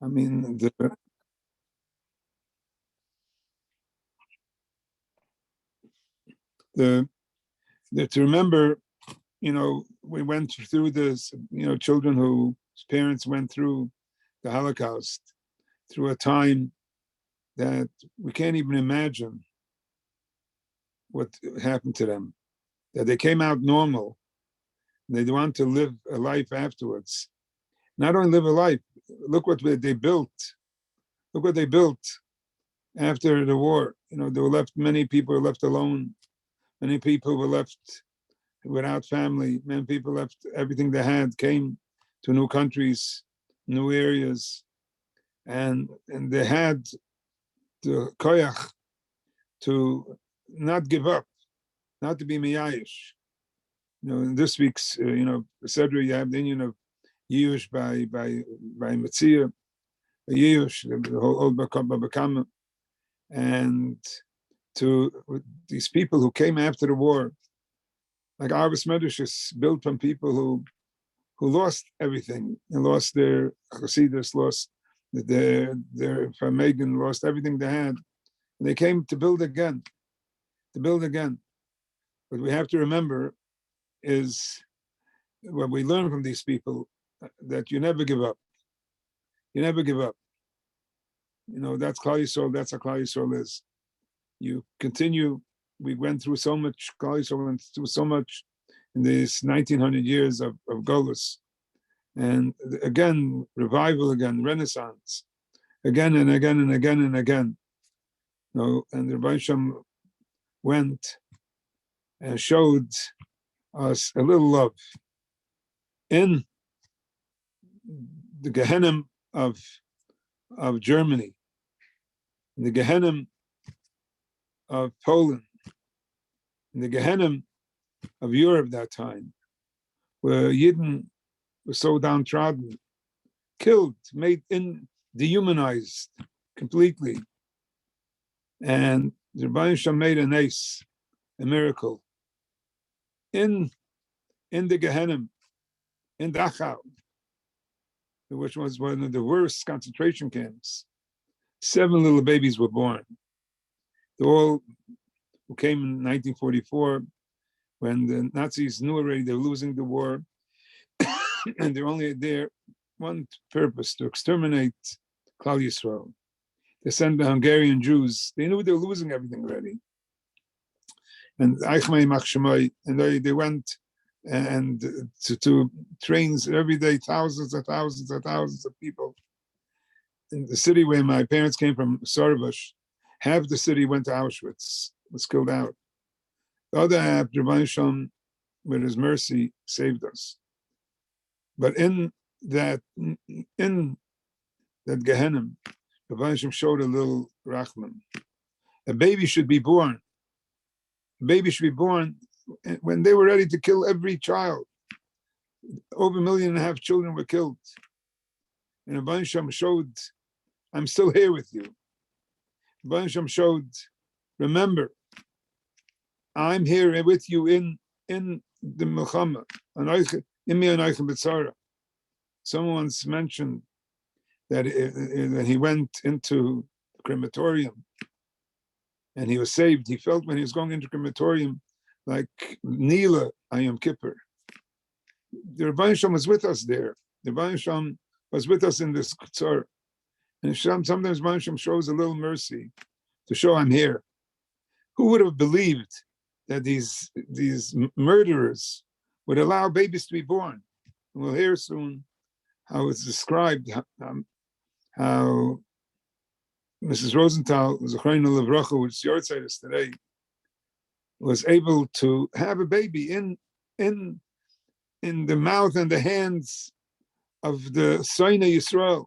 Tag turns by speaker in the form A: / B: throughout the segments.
A: I mean, to remember, we went through this, children whose parents went through the Holocaust, through a time that we can't even imagine what happened to them, that they came out normal. They want to live a life afterwards. Not only live a life, look what they built. Look what they built after the war. They were left, many people were left alone. Many people were left without family. Many people left everything they had, came to new countries, new areas, and they had the koyach to not give up, not to be miyayish. In this week's, Sedra, you have the Indian of Yush by Metzia, Yush, the whole old Bakama, and to these people who came after the war, like Arvis Medrash is built from people who lost everything and lost their Hasidus, lost their Farmegan, lost everything they had. And they came to build again. What we have to remember is what we learn from these people, that you never give up. You never give up. That's Klal Yisrael, that's how Klal Yisrael is. You continue. We went through so much, Klal Yisrael went through so much in these 1900 years of Golus. And again, revival again, renaissance, again and again and again and again. And the Rebbe Shem went and showed us a little love in the Gehenim of Germany, in the Gehenim of Poland, in the Gehenim of Europe that time, where Yidden were so downtrodden, killed, dehumanized completely. And the Rebbe Shem made an ace, a miracle, in the Gehenim, in DACHAU, which was one of the worst concentration camps. 7 little babies were born. They all who came in 1944, when the Nazis knew already they were losing the war, and they're only there one purpose, to exterminate Klal Yisrael. They sent the Hungarian Jews. They knew they were losing everything already. And they went and to trains every day, thousands and thousands and thousands of people. In the city where my parents came from, Sorovosh, half the city went to Auschwitz, was killed out. The other half, Rebbe Shem, with his mercy, saved us. But in that Gehenim, Rebbe Shem showed a little Rachman. A baby should be born. A baby should be born when they were ready to kill every child. Over 1.5 million children were killed. And Rebbe Shem showed, I'm still here with you. Rebbe Shem showed, remember, I'm here with you in the Milchama. Someone once mentioned that he went into the crematorium and he was saved. He felt when he was going into the crematorium like Nila Ayom Kippur. The Rebbe Shem was with us there. The Rebbe Shem was with us in this Tzor. And sometimes Rebbe Shem shows a little mercy to show I'm here. Who would have believed that these murderers would allow babies to be born? And we'll hear soon how it's described, how Mrs. Rosenthal, Zechrayna Levracha, which Yartzeit is today, was able to have a baby in the mouth and the hands of the Soina Yisrael,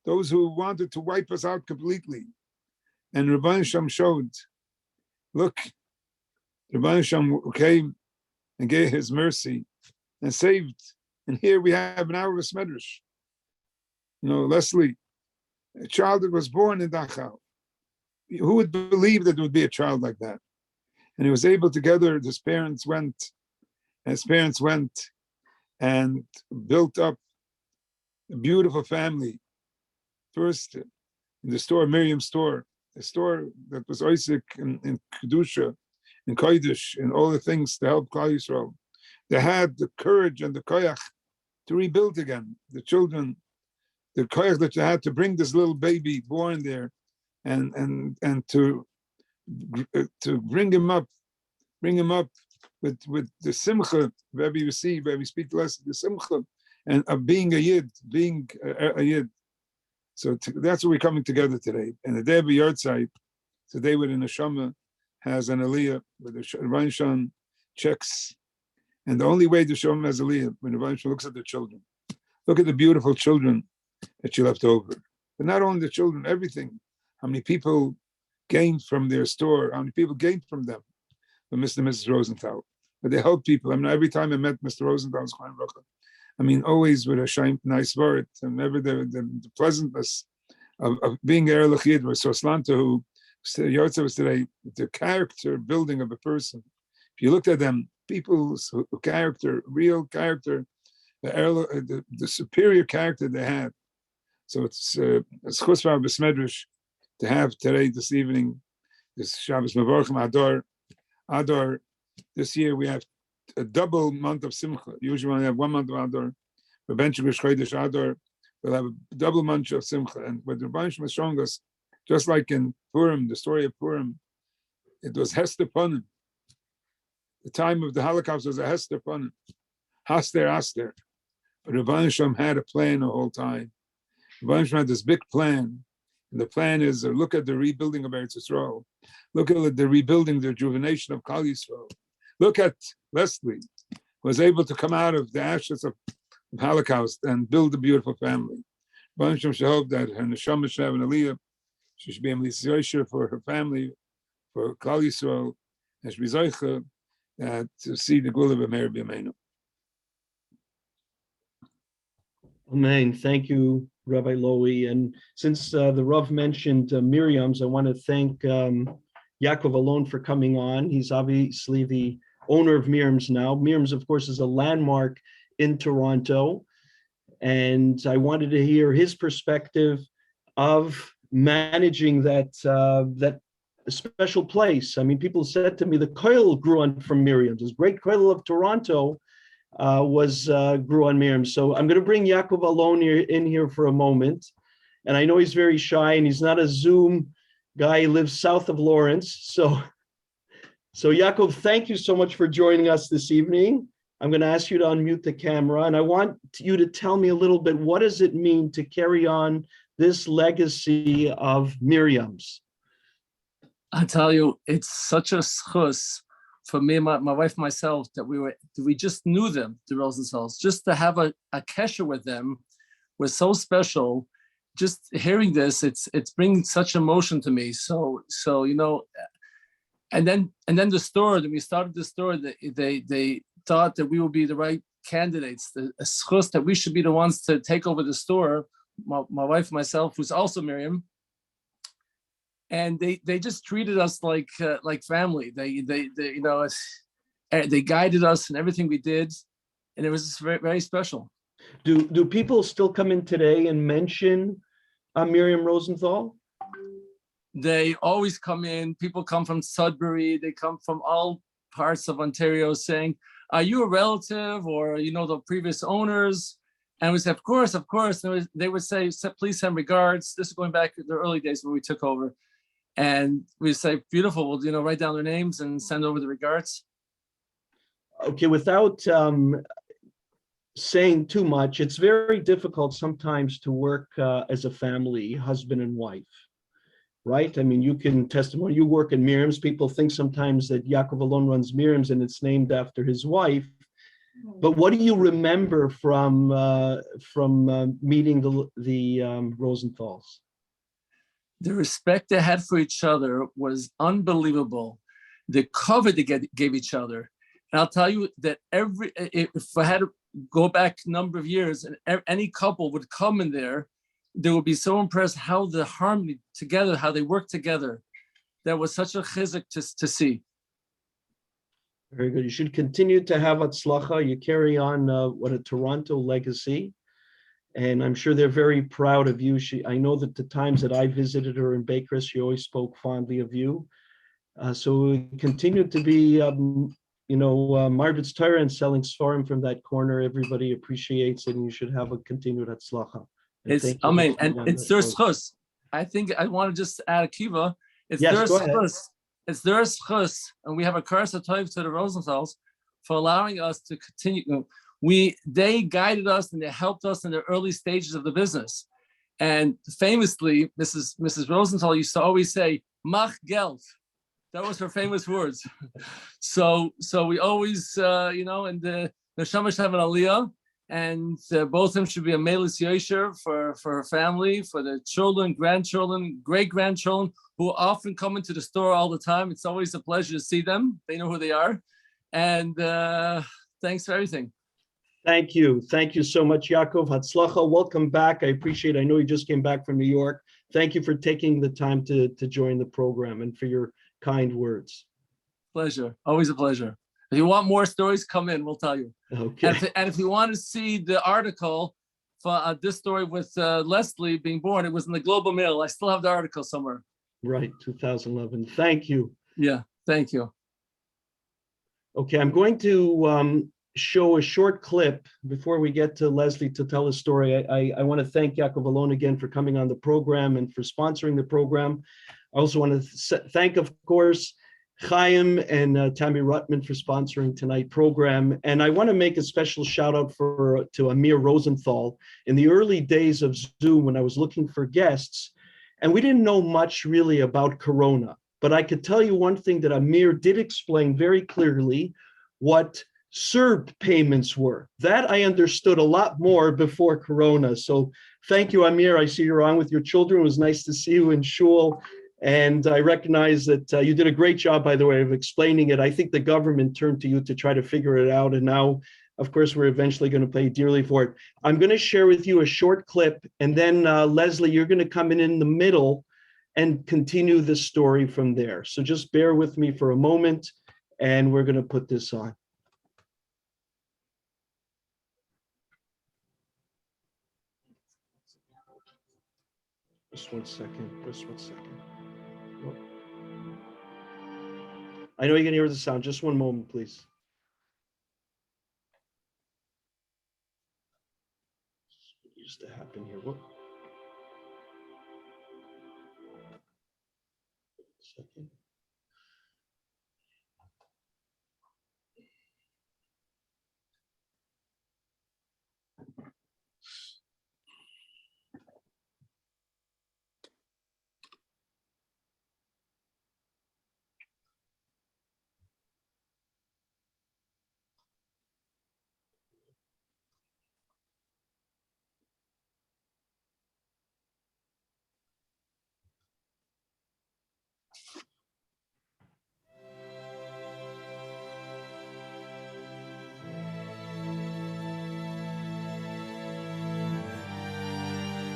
A: those who wanted to wipe us out completely. And Rebbe Shem showed, look, Rebbe Shem came and gave his mercy and saved. And here we have an hour of Medrash. Leslie, a child that was born in DACHAU. Who would believe that there would be a child like that? And he was able to gather, his parents went and built up a beautiful family first in the store, Miriam's store, the store that was Isaac in Kedusha, in Kodesh, and all the things to help Klal Yisrael. They had the courage and the koyach to rebuild again. The children, the koyach that they had to bring this little baby born there, and to bring him up with the simcha, where we speak less the simcha, and of being a yid, being a yid. So that's what we're coming together today. And the day of Yartzeit, today where the neshama has an aliyah, where the Rebbeinu checks, and the only way the neshama has aliyah when the Rebbeinu looks at the children. Look at the beautiful children that you left over. But not only the children, everything. How many people gained from their store? How many people gained from them? From Mr. and Mrs. Rosenthal. But they help people. I mean, every time I met Mr. Rosenthal, I mean, always with a nice word, and never the pleasantness of being Erlich Yid, or Soslanta, who Yartzeit was today, the character building of a person. If you looked at them, people's character, real character, the superior character they had. So it's Chusva B'Smedrish to have today, this evening, this Shabbos Mavorchim Adar. This year we have a double month of Simcha. Usually we only have 1 month of Adar. Eventually, Adar, we'll have a double month of Simcha. And what the Rebbeinu was showing us, just like in Purim, the story of Purim, it was Hester Panim. The time of the Holocaust was a Hester Panim. Haster, Aster. But Rebbeinu had a plan the whole time. Rebbeinu had this big plan. And the plan is look at the rebuilding of Eretz Yisrael. Look at the rebuilding, the rejuvenation of Klal Yisrael. Look at Leslie, who was able to come out of the ashes of Holocaust and build a beautiful family. Baruch Hashem should hope that her neshama should have an aliyah. She should be a mitzvah for her family, for Klal Yisrael, and she be zoicha to see the gula b'meir b'yameinu.
B: Amen. Thank you, Rabbi Lowy. And since the Rav mentioned Miriam's, I want to thank Yaakov Alon for coming on. He's obviously the owner of Miriam's now. Miriam's, of course, is a landmark in Toronto. And I wanted to hear his perspective of managing that special place. I mean, people said to me, the koil grew on from Miriam's. This great koil of Toronto grew on Miriam. So I'm going to bring Yaakov Alon in here for a moment. And I know he's very shy and he's not a Zoom guy. He lives south of Lawrence. So Yaakov, thank you so much for joining us this evening. I'm going to ask you to unmute the camera. And I want you to tell me a little bit, what does it mean to carry on this legacy of Miriam's?
C: I tell you, it's such a schus for me and my wife and myself that we just knew them, the Rosenthals. Just to have a kesher with them was so special. Just hearing this, it's bringing such emotion to me. So you know, and then the store. When we started the store, they thought that we would be the right candidates. The schus that we should be the ones to take over the store. My wife and myself, who's also Miriam. And they just treated us like family. They you know, they guided us in everything we did, and it was just very, very special.
B: Do people still come in today and mention Miriam Rosenthal?
C: They always come in. People come from Sudbury. They come from all parts of Ontario saying, "Are you a relative, or you know the previous owners?" And we said, "Of course, of course." And they would say, "Please send regards." This is going back to the early days when we took over. And we say, beautiful, we'll, you know, write down their names and send over the regards.
B: Okay, without saying too much, it's very difficult sometimes to work as a family, husband and wife, right? I mean, you can testimony, you work in Miriam's, people think sometimes that Yaakov Alon runs Miriam's and it's named after his wife. But what do you remember from meeting the Rosenthals?
C: The respect they had for each other was unbelievable. The cover they gave each other. And I'll tell you that if I had to go back a number of years and any couple would come in there, they would be so impressed how the harmony together, how they work together. That was such a chizuk to see.
B: Very good. You should continue to have atzlacha. You carry on a Toronto legacy. And I'm sure they're very proud of you. I know that the times that I visited her in Baker's, she always spoke fondly of you. So we continue to be, Margaret's Torah and selling Sforim from that corner. Everybody appreciates it, and you should have a continued Hatzlacha.
C: It's amen, and it's their schus. I think I want to just add Akiva. It's their schus. It's their schus, and we have a curse of Tov to the Rosenthals for allowing us to continue. They guided us and they helped us in the early stages of the business. And famously, Mrs. Rosenthal used to always say, "Mach Geld." That was her famous words. So we always, and the Shamash have an aliyah, and both of them should be a melis yosher for her family, for their children, grandchildren, great-grandchildren, who often come into the store all the time. It's always a pleasure to see them. They know who they are. And thanks for everything.
B: Thank you. Thank you so much, Yaakov. Hatzlacha. Welcome back. I appreciate it. I know you just came back from New York. Thank you for taking the time to join the program and for your kind words.
C: Pleasure. Always a pleasure. If you want more stories, come in. We'll tell you.
B: Okay.
C: And if you want to see the article for this story with Leslie being born, it was in the Global Mail. I still have the article somewhere.
B: Right, 2011. Thank you.
C: Yeah, thank you.
B: Okay, I'm going to show a short clip before we get to Leslie to tell a story. I want to thank Yaakov Alon again for coming on the program and for sponsoring the program. I also want to thank, of course, Chaim and Tammy Rutman for sponsoring tonight's program. And I want to make a special shout out to Amir Rosenthal. In the early days of Zoom, when I was looking for guests, and we didn't know much really about Corona, but I could tell you one thing, that Amir did explain very clearly what Serb payments were. That I understood a lot more before Corona. So thank you, Amir. I see you're on with your children. It was nice to see you in shul. And I recognize that you did a great job, by the way, of explaining it. I think the government turned to you to try to figure it out. And now, of course, we're eventually going to pay dearly for it. I'm going to share with you a short clip. And then, Leslie, you're going to come in the middle and continue the story from there. So just bear with me for a moment, and we're going to put this on. Just one second. I know you can hear the sound. Just one moment, please. What used to happen here? Whoop. Second.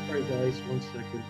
B: Sorry, guys, 1 second.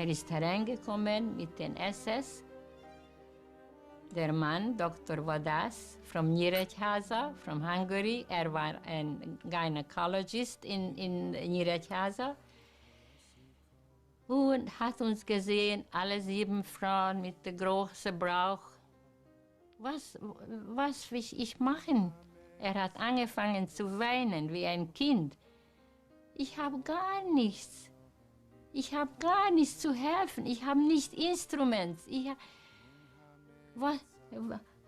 D: Ist hereingekommen mit den SS. Der Mann, Dr. Vadas, from Nyíregyháza, from Hungary. War ein Gynecologist in Nyíregyháza. Und hat uns gesehen, alle 7 Frauen mit der großen Bauch. Was will ich machen? hat angefangen zu weinen wie ein Kind. Ich habe gar nichts. Ich habe gar nichts zu helfen. Ich habe nicht Instruments.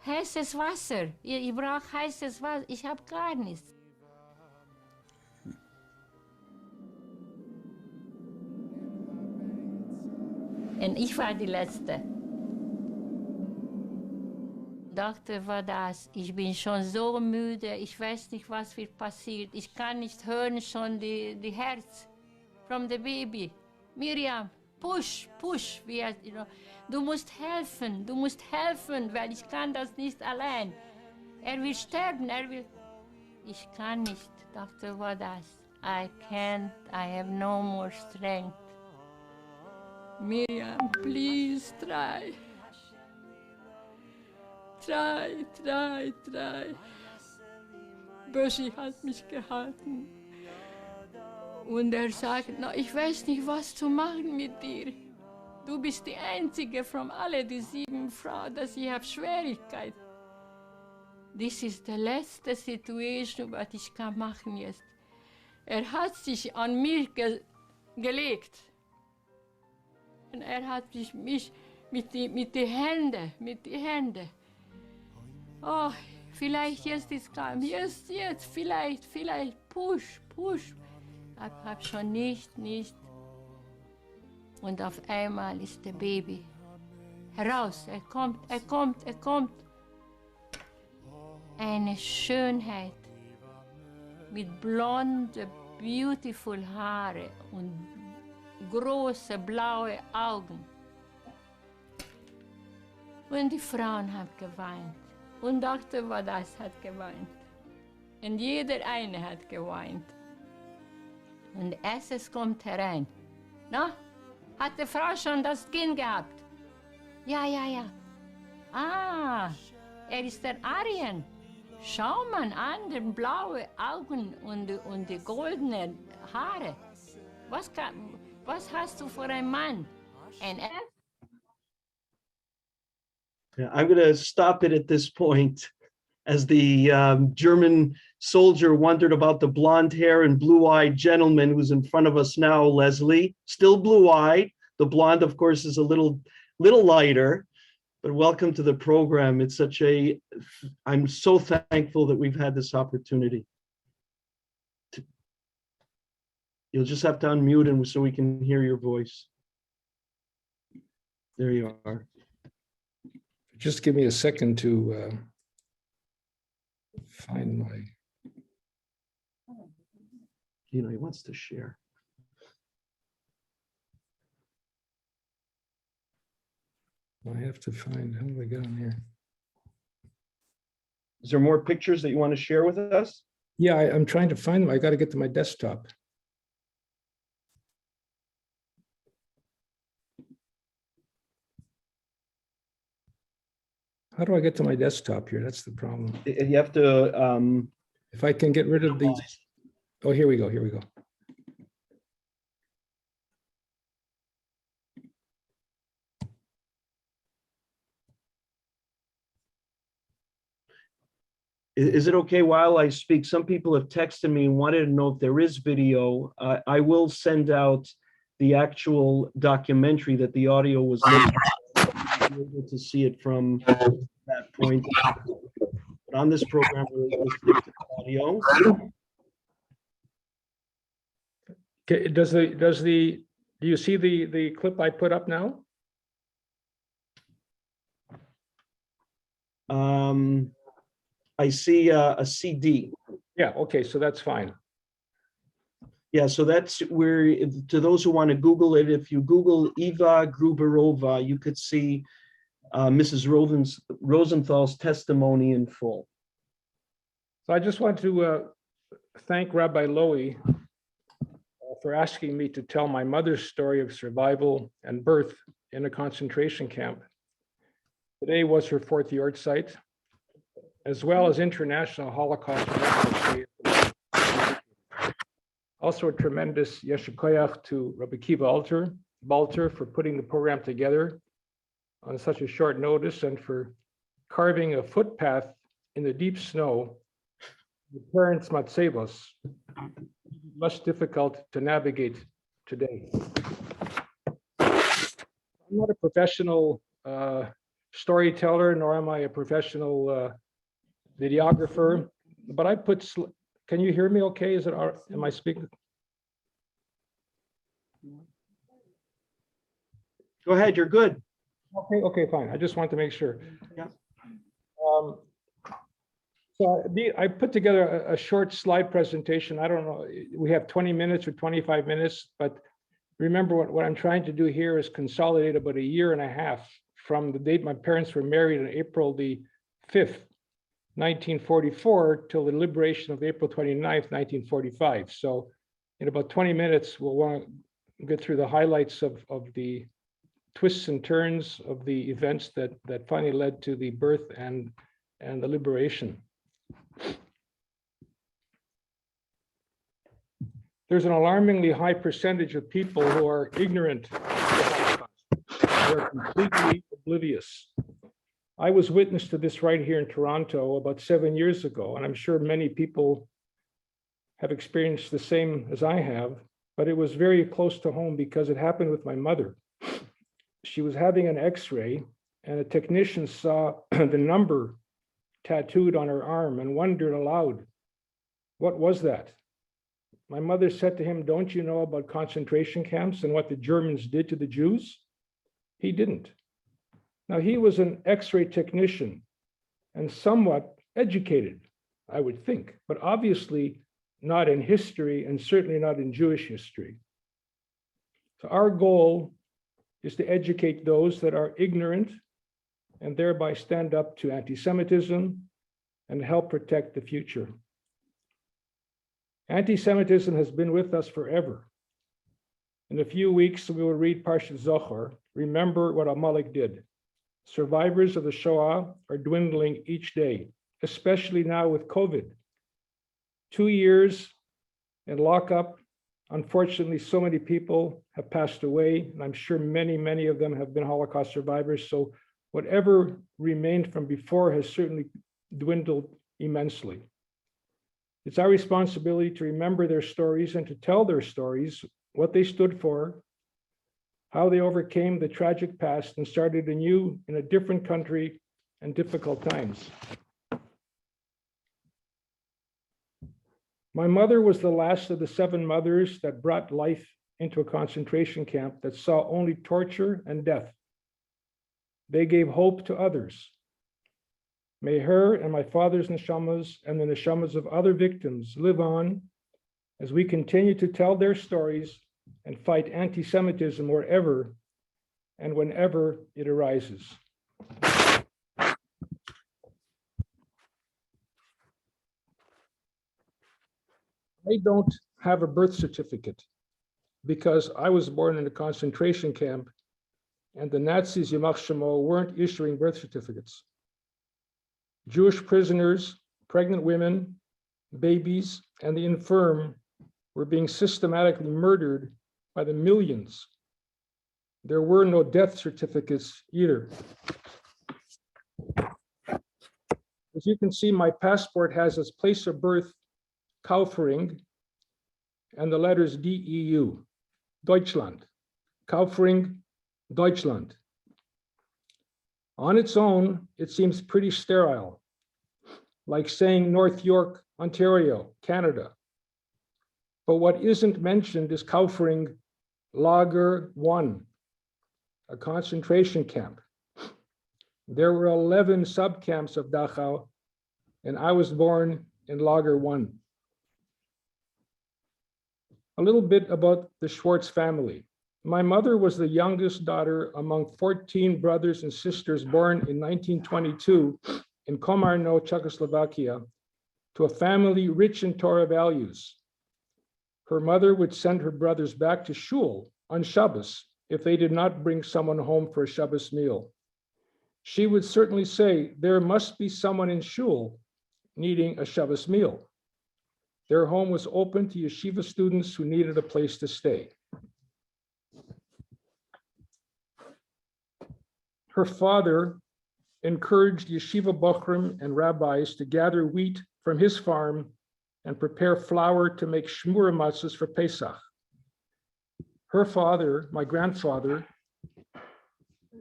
D: Heißes Wasser. Ich brauche heißes Wasser. Ich habe gar nichts. Und ich war die Letzte. Doktor war das. Ich bin schon so müde. Ich weiß nicht, was wird passiert. Ich kann nicht hören schon die Herz from the baby. Miriam, push, push. Du musst helfen, weil ich kann das nicht allein. Er will sterben, Ich kann nicht, Doktor war das. I can't, I have no more strength. Miriam, please try. Try. Böschi hat mich gehalten. Und er sagt, no, ich weiß nicht, was zu machen mit dir. Du bist die Einzige von allen die 7 Frauen, dass ich habe Schwierigkeiten. This is the letzte Situation, was ich kann machen jetzt. Er hat sich an mich gelegt. Und er hat mich mit den Händen. Oh, vielleicht jetzt ist calm. Jetzt, vielleicht, push. Ich hab schon nicht. Und auf einmal ist der Baby heraus. Er kommt. Eine Schönheit mit blonden, beautiful Haare und große blaue Augen. Und die Frauen haben geweint. Und Dr. Wadas hat geweint. Und jeder eine hat geweint. Und es kommt herein. Na, hat die Frau schon das Kind gehabt? Ja. Ah, er ist der Arjen. Schau mal an, die blaue Augen und die goldenen Haare. Was hast du für einen Mann?
B: Yeah, I'm going to stop it at this point. As the German soldier wondered about the blonde hair and blue-eyed gentleman who's in front of us now, Leslie, still blue-eyed. The blonde, of course, is a little lighter, but welcome to the program. It's I'm so thankful that we've had this opportunity. You'll just have to unmute him so we can hear your voice. There you are.
E: Just give me a second to find my.
B: He wants to share.
E: I have to find, how do I get on here?
B: Is there more pictures that you want to share with us?
E: Yeah, I'm trying to find them. I got to get to my desktop. How do I get to my desktop here? That's the problem.
B: You have to.
E: If I can get rid of these. Oh, here we go.
B: Is it okay while I speak? Some people have texted me and wanted to know if there is video. I will send out the actual documentary that the audio was able to see it from that point. But on this program, we're listening to audio.
E: Okay, do you see the clip I put up now?
B: I see a CD.
E: Yeah, okay, so that's fine.
B: Yeah, so that's where, to those who want to Google it, if you Google Eva Gruberova, you could see Mrs. Rosenthal's testimony in full.
E: So I just want to thank Rabbi Lowy for asking me to tell my mother's story of survival and birth in a concentration camp. Today was her 4th Yartzeit, as well as International Holocaust Education. Also a tremendous yeshikoyach to Rabbi Akiva Balter for putting the program together on such a short notice and for carving a footpath in the deep snow the parents' matzevos, less difficult to navigate today. I'm not a professional storyteller, nor am I a professional videographer, but I put, can you hear me okay? Is it, am I speaking?
B: Go ahead, you're good.
E: Okay, fine. I just want to make sure.
B: Yeah.
E: So I put together a short slide presentation. I don't know, we have 20 minutes or 25 minutes, but remember what I'm trying to do here is consolidate about a year and a half from the date my parents were married on April the 5th, 1944, till the liberation of April 29th, 1945. So in about 20 minutes, we'll want to get through the highlights of the twists and turns of the events that finally led to the birth and the liberation. There's an alarmingly high percentage of people who are ignorant of the Holocaust. They are completely oblivious. I was witness to this right here in Toronto about 7 years ago, and I'm sure many people have experienced the same as I have, but it was very close to home because it happened with my mother. She was having an X-ray, and a technician saw the number tattooed on her arm and wondered aloud, what was that? My mother said to him, don't you know about concentration camps and what the Germans did to the Jews? He didn't. Now, he was an X-ray technician and somewhat educated, I would think, but obviously not in history and certainly not in Jewish history. So our goal is to educate those that are ignorant and thereby stand up to anti-Semitism and help protect the future. Anti-Semitism has been with us forever. In a few weeks, we will read Parshat Zohar, remember what Amalek did. Survivors of the Shoah are dwindling each day, especially now with COVID. 2 years in lockup, unfortunately, so many people have passed away, and I'm sure many of them have been Holocaust survivors. So whatever remained from before has certainly dwindled immensely. It's our responsibility to remember their stories and to tell their stories, what they stood for, how they overcame the tragic past and started anew in a different country and difficult times. My mother was the last of the 7 mothers that brought life into a concentration camp that saw only torture and death. They gave hope to others. May her and my father's neshamas and the neshamas of other victims live on as we continue to tell their stories and fight anti-Semitism wherever and whenever it arises. I don't have a birth certificate because I was born in a concentration camp and the Nazis, Yamach Shemo, weren't issuing birth certificates. Jewish prisoners, pregnant women, babies, and the infirm were being systematically murdered by the millions. There were no death certificates either. As you can see, my passport has as place of birth Kaufering and the letters DEU, Deutschland, Kaufering, Deutschland. On its own, it seems pretty sterile, like saying North York, Ontario, Canada. But what isn't mentioned is Kaufering Lager 1, a concentration camp. There were 11 subcamps of DACHAU, and I was born in Lager 1. A little bit about the Schwartz family. My mother was the youngest daughter among 14 brothers and sisters born in 1922 in Komarno, Czechoslovakia, to a family rich in Torah values. Her mother would send her brothers back to shul on Shabbos if they did not bring someone home for a Shabbos meal. She would certainly say, there must be someone in shul needing a Shabbos meal. Their home was open to yeshiva students who needed a place to stay. Her father encouraged yeshiva bochrim and rabbis to gather wheat from his farm and prepare flour to make shmura matzahs for Pesach. Her father, my grandfather,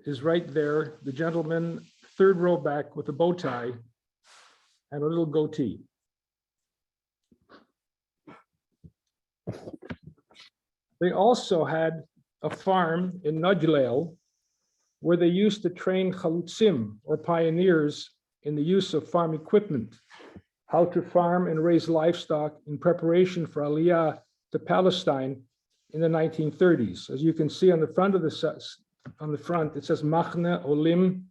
E: is right there, the gentleman, third row back with a bow tie and a little goatee. They also had a farm in Nudlale where they used to train chalutzim, or pioneers, in the use of farm equipment, how to farm and raise livestock in preparation for Aliyah to Palestine in the 1930s. As you can see on the front of it says Machne Olim,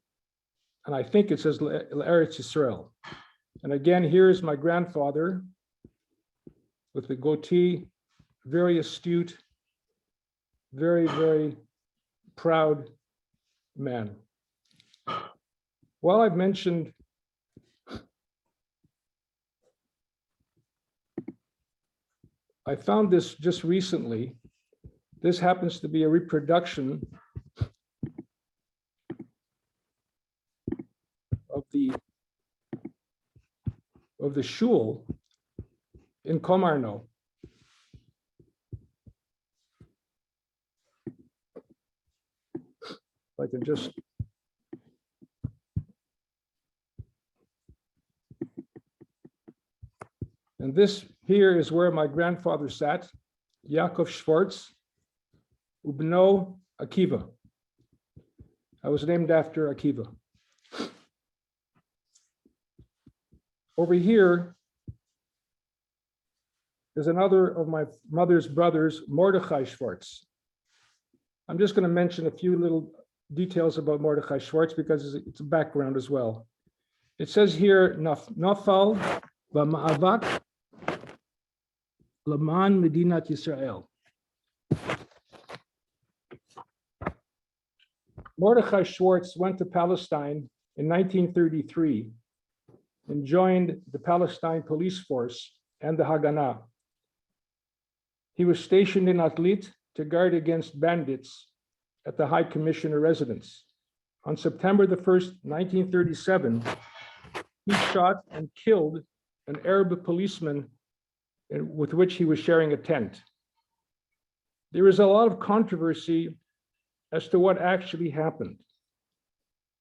E: and I think it says Eretz Yisrael. And again, here's my grandfather with the goatee, very astute, very, very proud man. Well, I've mentioned I found this just recently. This happens to be a reproduction of the shul in Komarno. If I can just and this here is where my grandfather sat, Yaakov Schwartz, Ubno Akiva. I was named after Akiva. Over here is another of my mother's brothers, Mordechai Schwartz. I'm just going to mention a few little details about Mordechai Schwartz because it's a background as well. It says here, Nafal v'ma'avak Laman Medinat Yisrael. Mordechai Schwartz went to Palestine in 1933 and joined the Palestine police force and the Haganah. He was stationed in Atlit to guard against bandits at the High Commissioner residence. On September the 1st, 1937, he shot and killed an Arab policeman with which he was sharing a tent. There is a lot of controversy as to what actually happened,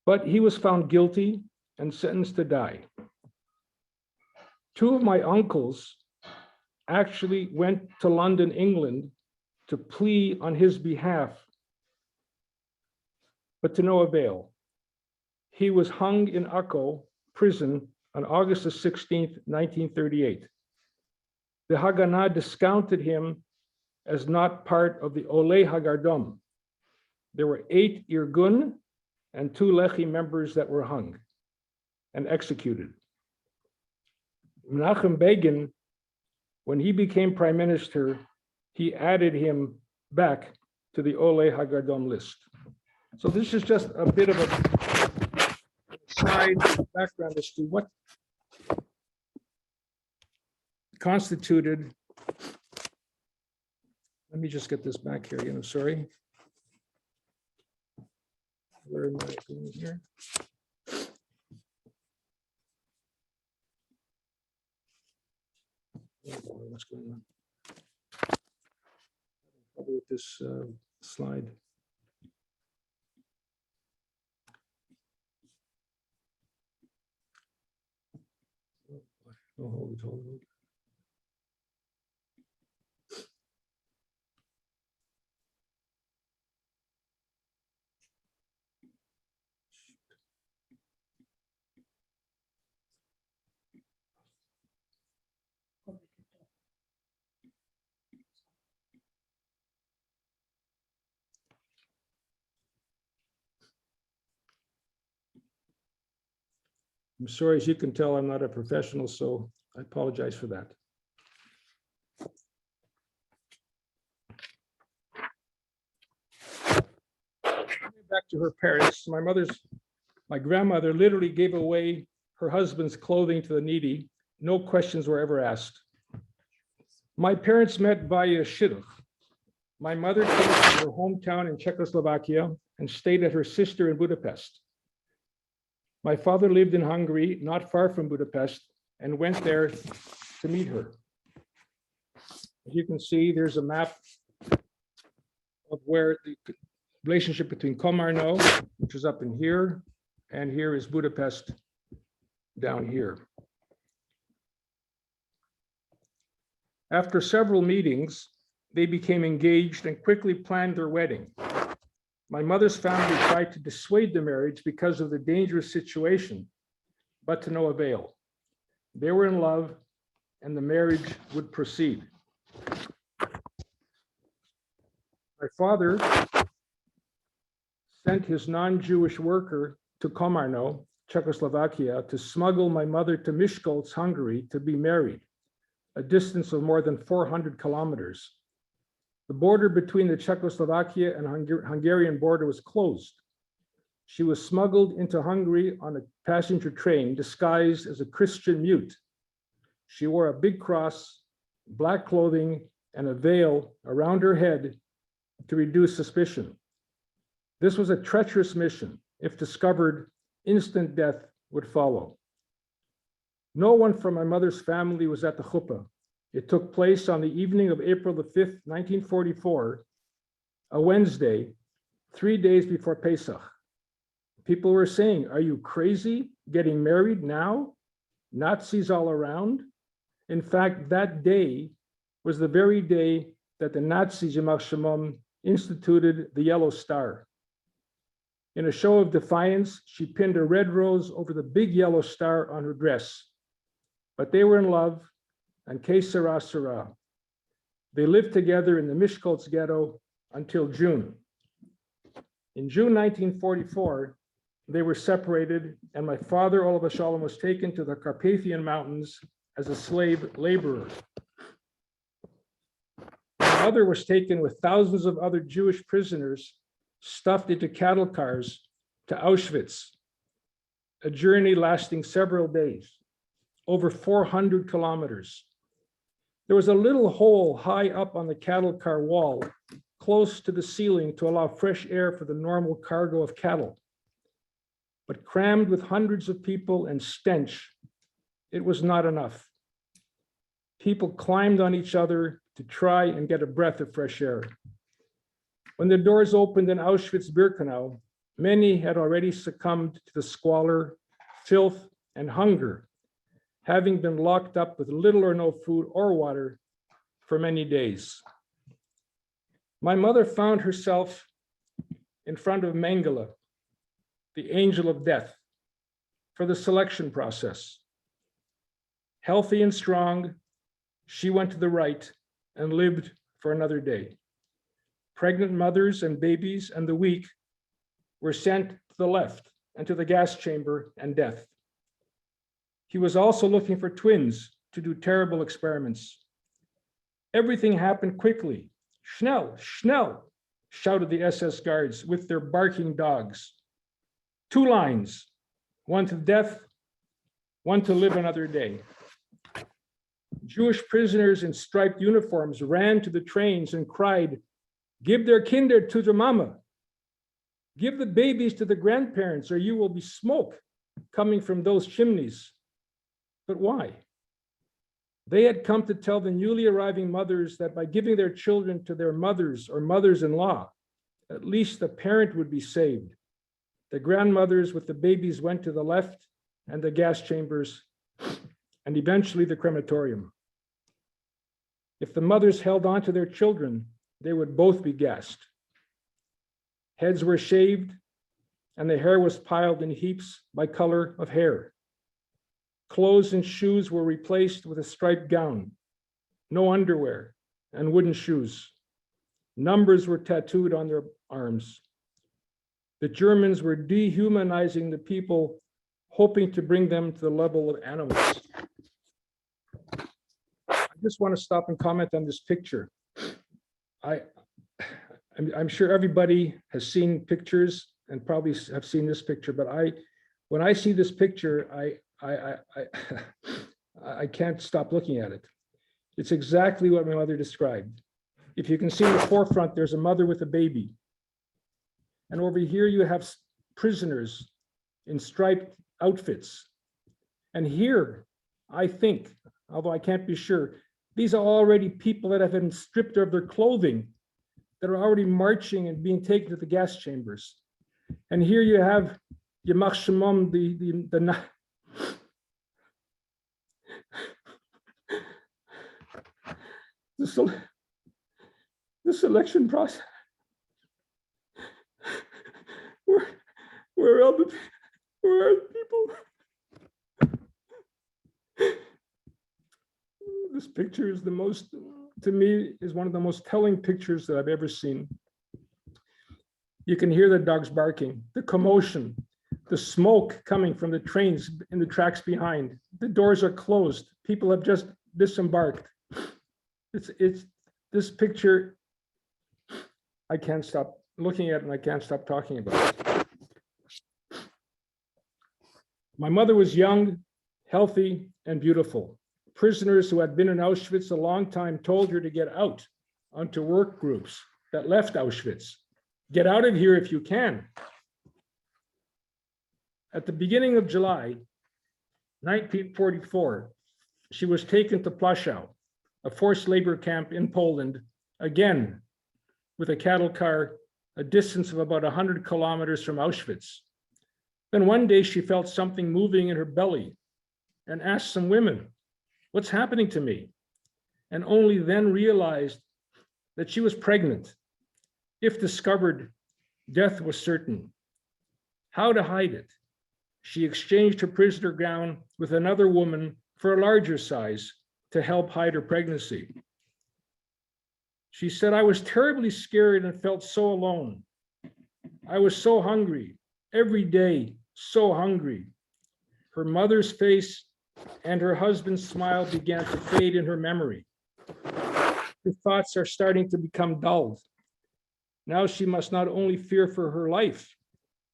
E: but he was found guilty and sentenced to die. Two of my uncles actually went to London, England, to plea on his behalf, but to no avail. He was hung in Akko prison on August the 16th, 1938. The Haganah discounted him as not part of the Olei Hagardom. There were 8 Irgun and 2 Lehi members that were hung and executed. Menachem Begin, when he became prime minister, he added him back to the Olei Hagardom list. So this is just a bit of a side background as to what constituted. Let me just get this back here again. I'm sorry. Where am I going here? What's going on? Probably with this slide. Oh, hold it. I'm sorry, as you can tell, I'm not a professional, so I apologize for that. Back to her parents, my grandmother literally gave away her husband's clothing to the needy. No questions were ever asked. My parents met via shidduch. My mother came from her hometown in Czechoslovakia and stayed at her sister in Budapest. My father lived in Hungary, not far from Budapest, and went there to meet her. As you can see, there's a map of where the relationship between Komarno, which is up in here, and here is Budapest down here. After several meetings, they became engaged and quickly planned their wedding. My mother's family tried to dissuade the marriage because of the dangerous situation, but to no avail. They were in love, and the marriage would proceed. My father sent his non-Jewish worker to Komarno, Czechoslovakia, to smuggle my mother to Miskolc, Hungary, to be married, a distance of more than 400 kilometers. The border between the Czechoslovakia and Hungarian border was closed. She was smuggled into Hungary on a passenger train disguised as a Christian mute. She wore a big cross, black clothing, and a veil around her head to reduce suspicion. This was a treacherous mission. If discovered, instant death would follow. No one from my mother's family was at the chuppah. It took place on the evening of April the 5th, 1944, a Wednesday, 3 days before Pesach. People were saying, "Are you crazy? Getting married now? Nazis all around?" In fact, that day was the very day that the Nazis, Yimach Shemam, instituted the Yellow Star. In a show of defiance, she pinned a red rose over the big yellow star on her dress. But they were in love, and que sera, sera. They lived together in the Miskolc ghetto until June. In June 1944, they were separated, and my father, Olav Shalom, was taken to the Carpathian Mountains as a slave laborer. My mother was taken with thousands of other Jewish prisoners stuffed into cattle cars to Auschwitz, a journey lasting several days, over 400 kilometers. There was a little hole high up on the cattle car wall, close to the ceiling to allow fresh air for the normal cargo of cattle. But crammed with hundreds of people and stench, it was not enough. People climbed on each other to try and get a breath of fresh air. When the doors opened in Auschwitz-Birkenau, many had already succumbed to the squalor, filth, and hunger, having been locked up with little or no food or water for many days. My mother found herself in front of Mengele, the angel of death, for the selection process. Healthy and strong, she went to the right and lived for another day. Pregnant mothers and babies and the weak were sent to the left and to the gas chamber and death. He was also looking for twins to do terrible experiments. Everything happened quickly. Schnell, schnell, shouted the SS guards with their barking dogs. 2 lines, one to death, one to live another day. Jewish prisoners in striped uniforms ran to the trains and cried, "Give their kinder to the mama. Give the babies to the grandparents, or you will be smoke coming from those chimneys." But why? They had come to tell the newly arriving mothers that by giving their children to their mothers or mothers-in-law, at least the parent would be saved. The grandmothers with the babies went to the left and the gas chambers, and eventually the crematorium. If the mothers held on to their children, they would both be gassed. Heads were shaved, and the hair was piled in heaps by color of hair. Clothes and shoes were replaced with a striped gown, no underwear, and wooden shoes. Numbers were tattooed on their arms. The Germans were dehumanizing the people, hoping to bring them to the level of animals. I just want to stop and comment on this picture. I'm sure everybody has seen pictures and probably have seen this picture, but when I see this picture, I can't stop looking at it. It's exactly what my mother described. If you can see in the forefront, there's a mother with a baby. And over here you have prisoners in striped outfits. And here, I think, although I can't be sure, These are already people that have been stripped of their clothing, that are already marching and being taken to the gas chambers. And here you have Yamach Shemam, the selection process, where are the people? This picture is to me, is one of the most telling pictures that I've ever seen. You can hear the dogs barking, the commotion, the smoke coming from the trains in the tracks behind. The doors are closed. People have just disembarked. It's this picture, I can't stop looking at it and I can't stop talking about it. My mother was young, healthy, and beautiful. Prisoners who had been in Auschwitz a long time told her to get out onto work groups that left Auschwitz. Get out of here if you can. At the beginning of July 1944, she was taken to Plaszow, a forced labor camp in Poland, again with a cattle car, a distance of about 100 kilometers from Auschwitz. Then one day she felt something moving in her belly and asked some women, "What's happening to me?" And only then realized that she was pregnant. If discovered, death was certain. How to hide it? She exchanged her prisoner gown with another woman for a larger size to help hide her pregnancy. She said, "I was terribly scared and felt so alone. I was so hungry, every day, so hungry." Her mother's face and her husband's smile began to fade in her memory. Her thoughts are starting to become dulled. Now she must not only fear for her life,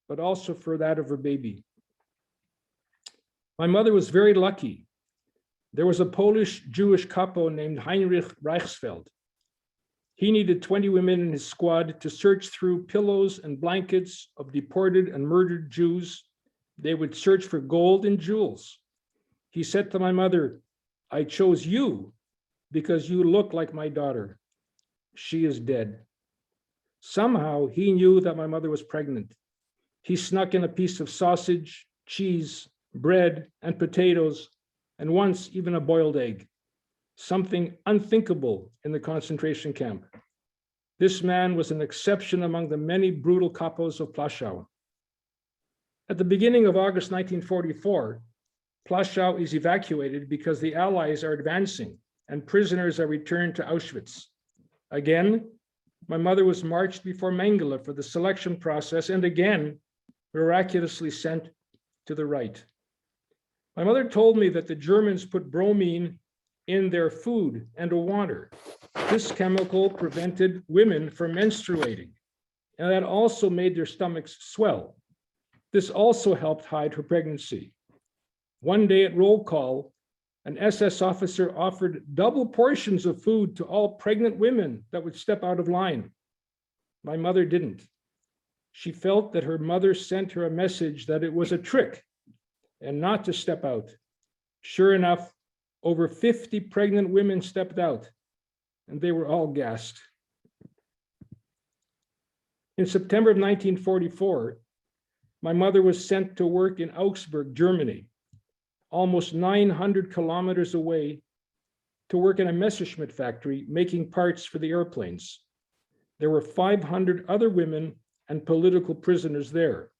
E: but also for that of her baby. My mother was very lucky. There was a Polish Jewish capo named Heinrich Reichsfeld. He needed 20 women in his squad to search through pillows and blankets of deported and murdered Jews. They would search for gold and jewels. He said to my mother, "I chose you because you look like my daughter. She is dead." Somehow he knew that my mother was pregnant. He snuck in a piece of sausage, cheese, bread, and potatoes, and once even a boiled egg, something unthinkable in the concentration camp. This man was an exception among the many brutal capos of Plaszow. At the beginning of August 1944, Plaszow is evacuated because the Allies are advancing and prisoners are returned to Auschwitz. Again, my mother was marched before Mengele for the selection process and again, miraculously sent to the right. My mother told me that the Germans put bromine in their food and water. This chemical prevented women from menstruating, and that also made their stomachs swell. This also helped hide her pregnancy. One day at roll call, an SS officer offered double portions of food to all pregnant women that would step out of line. My mother didn't. She felt that her mother sent her a message that it was a trick and not to step out. Sure enough, over 50 pregnant women stepped out, and they were all gassed. In September of 1944, my mother was sent to work in Augsburg, Germany, almost 900 kilometers away, to work in a Messerschmitt factory making parts for the airplanes. There were 500 other women and political prisoners there.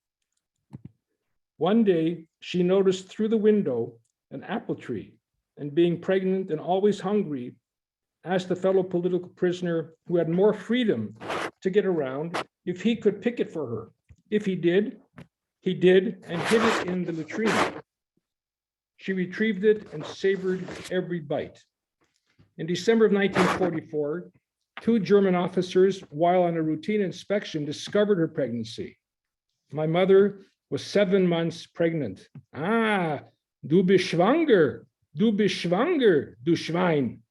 E: One day, she noticed through the window an apple tree, and being pregnant and always hungry, asked a fellow political prisoner who had more freedom to get around if he could pick it for her. If he did, and hid it in the latrine. She retrieved it and savored every bite. In December of 1944, 2 German officers, while on a routine inspection, discovered her pregnancy. My mother was 7 months pregnant. "Ah, du bist schwanger, du Schwein.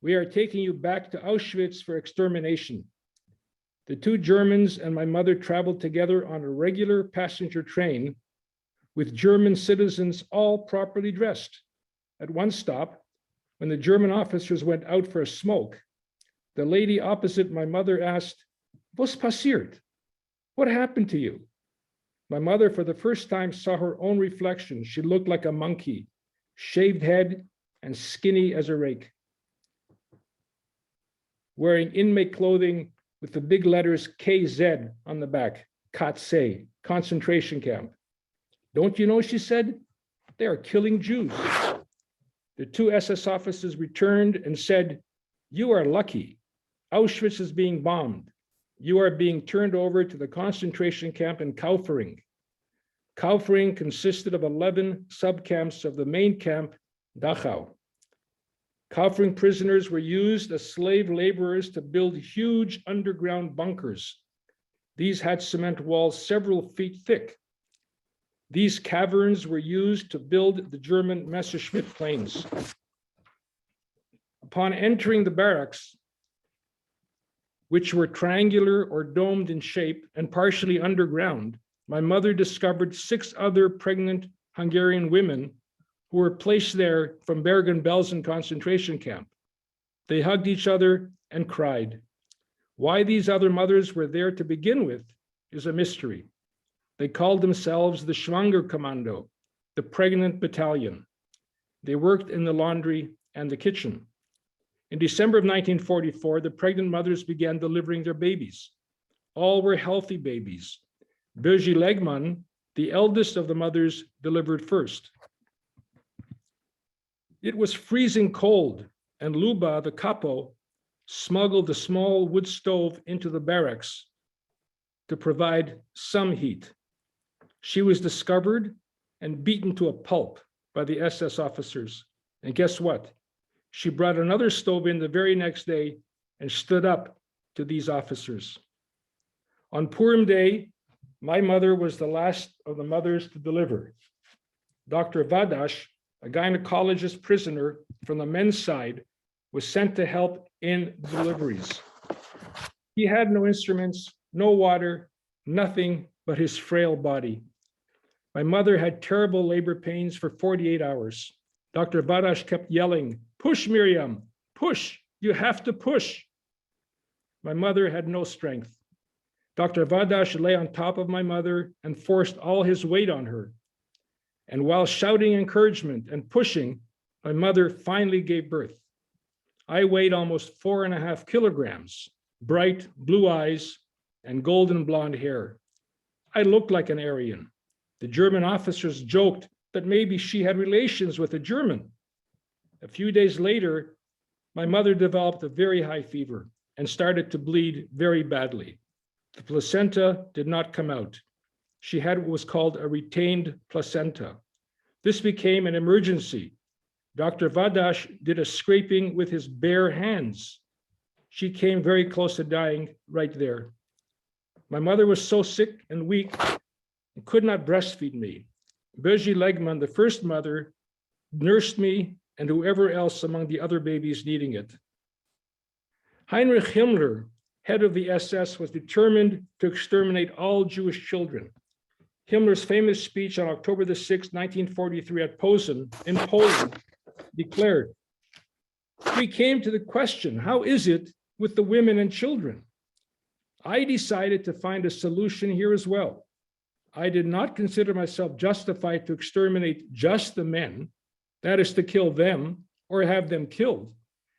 E: We are taking you back to Auschwitz for extermination." The 2 Germans and my mother traveled together on a regular passenger train with German citizens all properly dressed. At one stop, When the German officers went out for a smoke, the lady opposite my mother asked, "Was passiert? What happened to you?" My mother, for the first time, saw her own reflection. She looked like a monkey, shaved head and skinny as a rake, wearing inmate clothing with the big letters KZ on the back, Katzei, concentration camp. "Don't you know," she said, "they are killing Jews." The two SS officers returned and said, "You are lucky. Auschwitz is being bombed. You are being turned over to the concentration camp in Kaufering." Kaufering consisted of 11 subcamps of the main camp, DACHAU. Kaufering prisoners were used as slave laborers to build huge underground bunkers. These had cement walls several feet thick. These caverns were used to build the German Messerschmitt planes. Upon entering the barracks, which were triangular or domed in shape and partially underground, my mother discovered 6 other pregnant Hungarian women who were placed there from Bergen-Belsen concentration camp. They hugged each other and cried. Why these other mothers were there to begin with is a mystery. They called themselves the Schwanger Kommando, the pregnant battalion. They worked in the laundry and the kitchen. In December of 1944, the pregnant mothers began delivering their babies. All were healthy babies. Birgi Legman, the eldest of the mothers, delivered first. It was freezing cold, and Luba, the capo, smuggled a small wood stove into the barracks to provide some heat. She was discovered and beaten to a pulp by the SS officers. And guess what? She brought another stove in the very next day and stood up to these officers. On Purim Day, my mother was the last of the mothers to deliver. Dr. Vadash, a gynecologist prisoner from the men's side, was sent to help in deliveries. He had no instruments, no water, nothing but his frail body. My mother had terrible labor pains for 48 hours. Dr. Vadash kept yelling, "Push, Miriam, push, you have to push." My mother had no strength. Dr. Vadash lay on top of my mother and forced all his weight on her. And while shouting encouragement and pushing, my mother finally gave birth. I weighed almost 4.5 kilograms, bright blue eyes and golden blonde hair. I looked like an Aryan. The German officers joked that maybe she had relations with a German. A few days later, my mother developed a very high fever and started to bleed very badly. The placenta did not come out. She had what was called a retained placenta. This became an emergency. Dr. Vadash did a scraping with his bare hands. She came very close to dying right there. My mother was so sick and weak and could not breastfeed me. Birgi Legman, the first mother, nursed me and whoever else among the other babies needing it. Heinrich Himmler, head of the SS, was determined to exterminate all Jewish children. Himmler's famous speech on October the 6th, 1943 at Posen in Poland declared, "We came to the question, how is it with the women and children? I decided to find a solution here as well. I did not consider myself justified to exterminate just the men, that is to kill them or have them killed,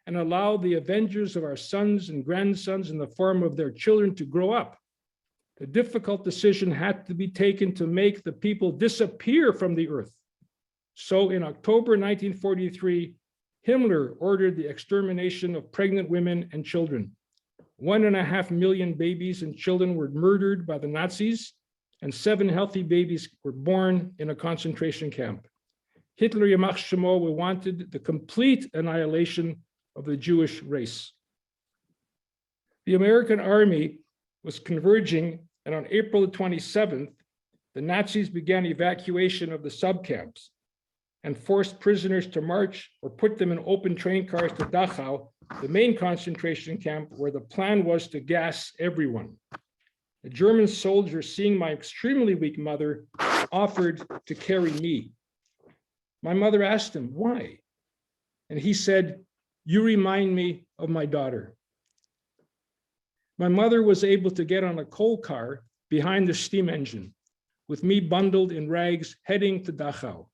E: and allow the avengers of our sons and grandsons in the form of their children to grow up. The difficult decision had to be taken to make the people disappear from the earth. So in October 1943, Himmler ordered the extermination of pregnant women and children. 1.5 million babies and children were murdered by the Nazis, and 7 healthy babies were born in a concentration camp. Hitler Yamach Shemo wanted the complete annihilation of the Jewish race. The American army was converging, and on April 27th, the Nazis began evacuation of the subcamps and forced prisoners to march or put them in open train cars to Dachau, the main concentration camp where the plan was to gas everyone. A German soldier, seeing my extremely weak mother, offered to carry me. My mother asked him, why? and he said, "You remind me of my daughter." My mother was able to get on a coal car behind the steam engine, with me bundled in rags heading to Dachau.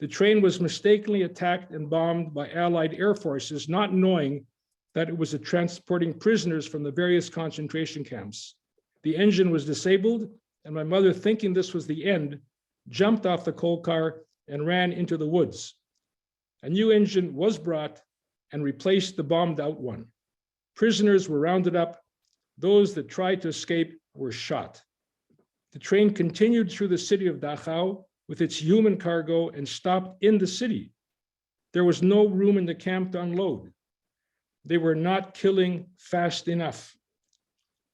E: The train was mistakenly attacked and bombed by Allied air forces, not knowing that it was transporting prisoners from the various concentration camps. The engine was disabled, and my mother, thinking this was the end, jumped off the coal car and ran into the woods. A new engine was brought and replaced the bombed out one. Prisoners were rounded up. Those that tried to escape were shot. The train continued through the city of Dachau with its human cargo and stopped in the city. There was no room in the camp to unload. They were not killing fast enough.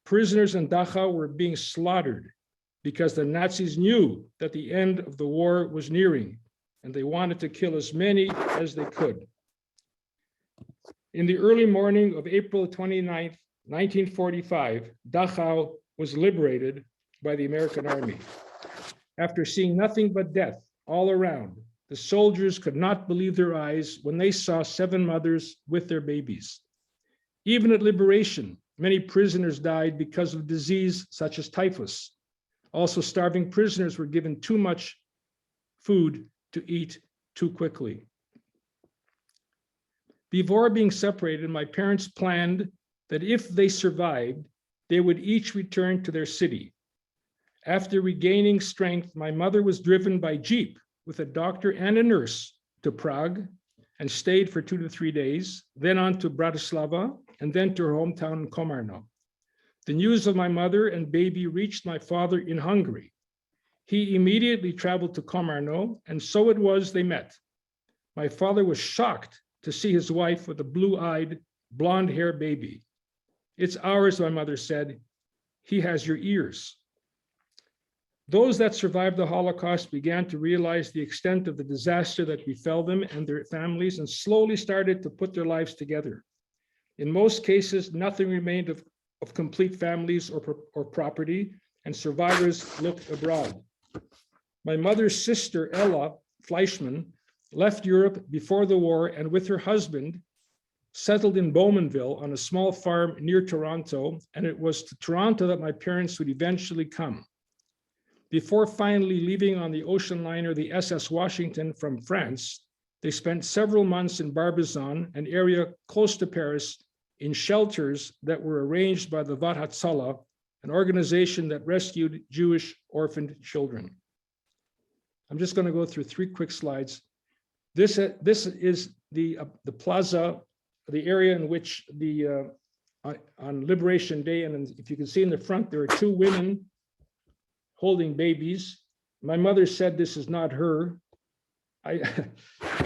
E: Prisoners in Dachau were being slaughtered because the Nazis knew that the end of the war was nearing, and they wanted to kill as many as they could. In the early morning of April 29th, 1945, Dachau was liberated by the American army. After seeing nothing but death all around, the soldiers could not believe their eyes when they saw 7 mothers with their babies. Even at liberation, many prisoners died because of disease such as typhus. Also, starving prisoners were given too much food to eat too quickly. Before being separated, my parents planned that if they survived, they would each return to their city. After regaining strength, my mother was driven by jeep with a doctor and a nurse to Prague and stayed for 2 to 3 days, then on to Bratislava, and then to her hometown in Komarno. The news of my mother and baby reached my father in Hungary. He immediately traveled to Komarno, and so it was they met. My father was shocked to see his wife with a blue-eyed, blonde-haired baby. "It's ours," my mother said. "He has your ears." Those that survived the Holocaust began to realize the extent of the disaster that befell them and their families, and slowly started to put their lives together. In most cases, nothing remained of complete families or property, and survivors looked abroad. My mother's sister, Ella Fleischman, left Europe before the war, and with her husband, settled in Bowmanville on a small farm near Toronto, and it was to Toronto that my parents would eventually come. Before finally leaving on the ocean liner, the SS Washington, from France, they spent several months in Barbizon, an area close to Paris, in shelters that were arranged by the Vat Hatzalah, an organization that rescued Jewish orphaned children. I'm just going to go through 3 quick slides. This is the plaza, the area in which on Liberation Day, and if you can see in the front, there are 2 women holding babies. My mother said this is not her.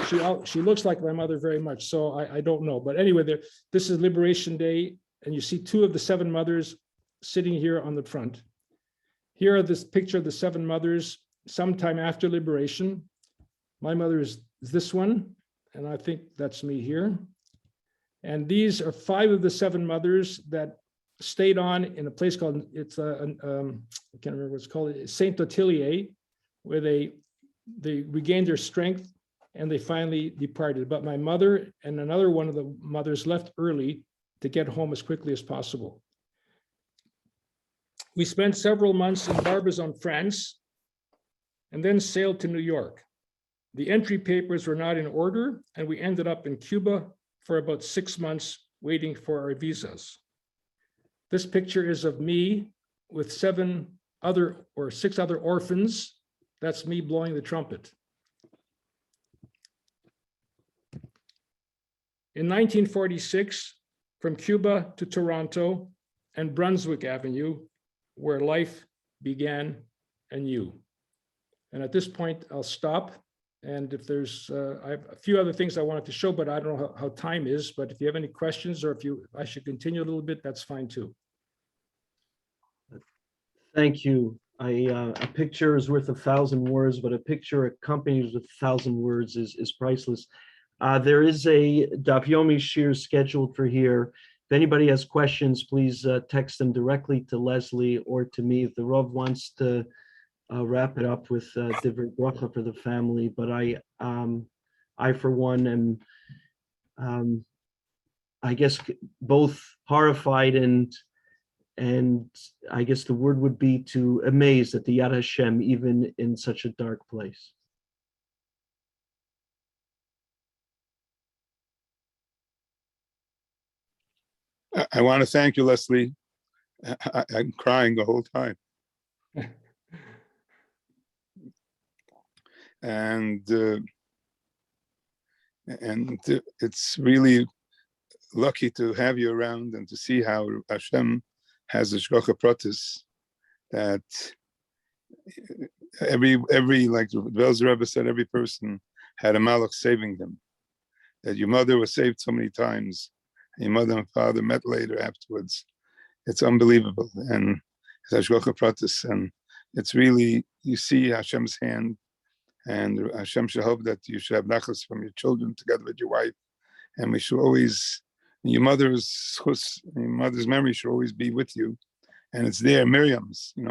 E: She looks like my mother very much, so I don't know. But anyway, this is Liberation Day, and you see 2 of the 7 mothers sitting here on the front. Here are this picture of the 7 mothers sometime after liberation. My mother is this one, and I think that's me here. And these are 5 of the 7 mothers that stayed on in a place called, I can't remember what it's called, Saint Ottilie, where they regained their strength and they finally departed. But my mother and another one of the mothers left early to get home as quickly as possible. We spent several months in Barbizon, France, and then sailed to New York. The entry papers were not in order, and we ended up in Cuba for about 6 months waiting for our visas. This picture is of me with 6 other orphans. That's me blowing the trumpet. In 1946, from Cuba to Toronto and Brunswick Avenue, where life began anew. And at this point, I'll stop. And if there's, I have a few other things I wanted to show, but I don't know how time is, but if you have any questions or if I should continue a little bit, that's fine too.
B: Thank you. A picture is worth 1,000 words, but a picture accompanied with 1,000 words is priceless. There is a Daf Yomi shir scheduled for here. If anybody has questions, please text them directly to Leslie or to me. If the Rav wants to wrap it up with divrei bracha for the family, but I for one am I guess both horrified and I guess the word would be to amazed at the Yad Hashem, even in such a dark place.
A: I want to thank you, Leslie. I'm crying the whole time. And it's really lucky to have you around and to see how Hashem has a shkocha pratis, that every like the Belzer Rebbe said, every person had a malach saving them. That your mother was saved so many times, and your mother and father met later afterwards. It's unbelievable, and it's a shkocha pratis, and it's really, you see Hashem's hand, and Hashem should hope that you should have nachas from your children together with your wife, and we should always, your mother's memory should always be with you, and it's there, Miriam's, and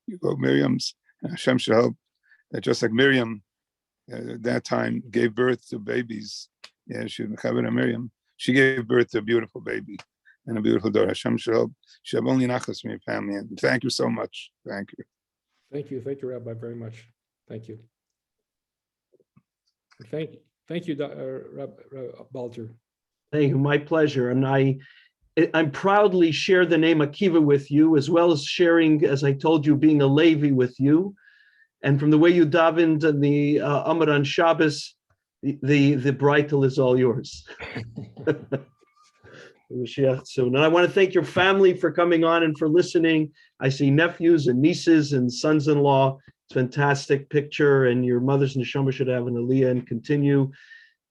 A: you go Miriam's, and Hashem should hope that just like Miriam at that time gave birth to babies, Miriam, she gave birth to a beautiful baby and a beautiful daughter. Hashem should hope she have only nachas from your family, and thank you so much. Thank you.
E: Thank you, Rabbi, very much. Thank you. Thank you, Balter.
B: Thank you, my pleasure. And I'm proudly share the name Akiva with you, as well as sharing, as I told you, being a Levi with you. And from the way you davened and the Amar on Shabbos, the bridal is all yours. And I want to thank your family for coming on and for listening. I see nephews and nieces and sons-in-law. It's a fantastic picture, and your mother's neshama should have an aliyah and continue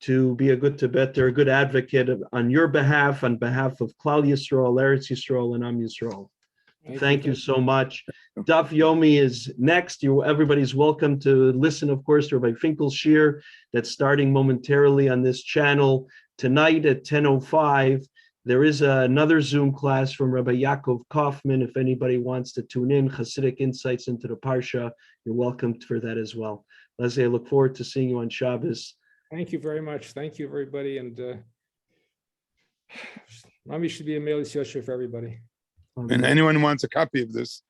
B: to be a good Tibeter, a good advocate on your behalf, on behalf of Klal Yisrael, Eretz Yisrael, and Am Yisrael. Thank you so much. Daf Yomi is next. Everybody's welcome to listen, of course, to Rabbi Finkel's shir that's starting momentarily on this channel tonight at 10:05. There is another Zoom class from Rabbi Yaakov Kaufman. If anybody wants to tune in, Hasidic insights into the Parsha, you're welcome for that as well. Leslie, I look forward to seeing you on Shabbos.
E: Thank you very much. Thank you, everybody. And Rami should be a Melis Yosher for everybody.
A: And anyone who wants a copy of this,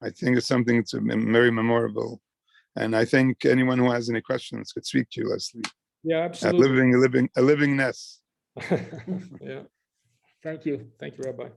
A: I think it's something that's very memorable. And I think anyone who has any questions could speak to you, Leslie.
E: Yeah, absolutely.
A: A living nest.
E: Yeah. Thank you, Rabbi.